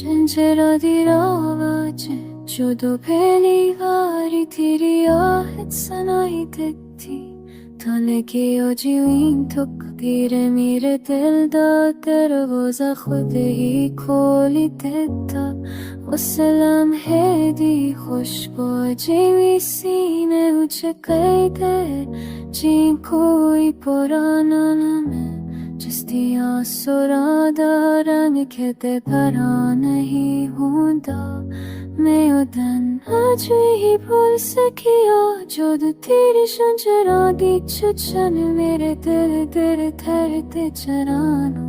झंझरा दी आवाज जो पहली बारी तेरी आहट सुनाई देती थाने की ओजीं थुक तेरे मेरे दिल दा दरवाजा खुद ही खोली देता उस लम्हे दी खुशबू जिवी सीने उच गई दे जी कोई पुराना नम जिस दिया सुरां दा रंग किते भरा नहीं हुंदा मैं उदन आज ही भूल सकिया जदों तेरी झंझरा दी चुचन मेरे दिल ठहरते चरानू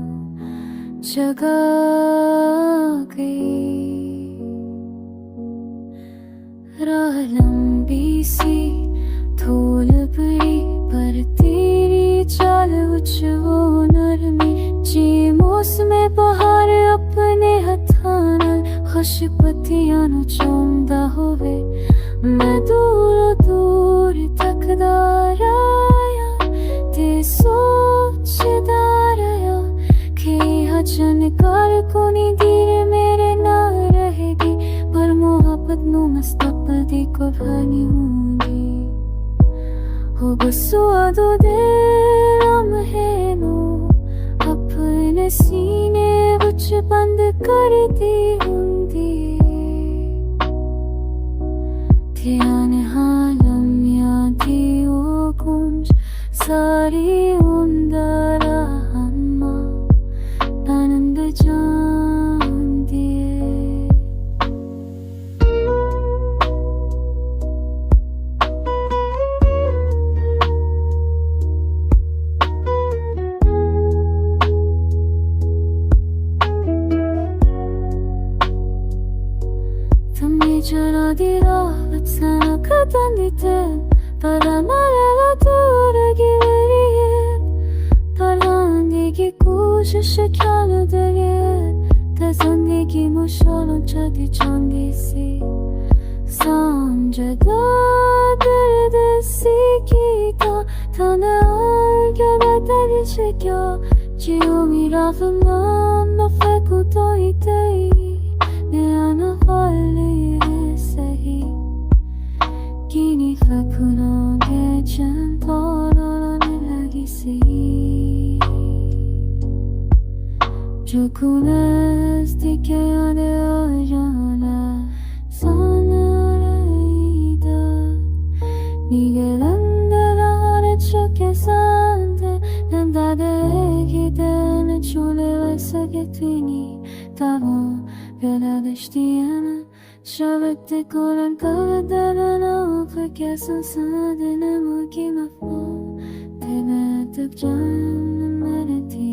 जगा गई। राह लंबी सी धूल बड़ी पर तेरी चाल उच वो नरमी जी मौसम बहार अपने हत्थां नाल खुश पत्तियां नू चूमदा होवे मैं दूर तकदा रहा ते सोचदा रहा कि हजन कर कोनी दीर मेरे नाल रहेगी पर मोहब्बत नू मुस्तकबिल दी कुर्बानी होंगी हो बसुआ दो दिल लम्हे नू अपने सीने विच बंद करदी हुंदी ध्यान हालम यादी ओ गुंज सारी उंदरा हम्मा आनंद जान दिए। जरा दी राहत sana katan diten para malala dur gileriye parandegi koşiş kanı deriye te zindagi mushalo chadi chandi si samjhe da dard si kita tane aage beteri chekya jiyo mera falan na feku to itei ne ana hali Kini fakuno geçen paralarını lagisi Çok ulaştık yani ajana sanarayda Nigelende lahane çok esande Nendade gidene çole varsa getini Tamam beladaştiyana Şavette koran kavadalana Perché sana dinamo chi ma fu Te me tuk janam marati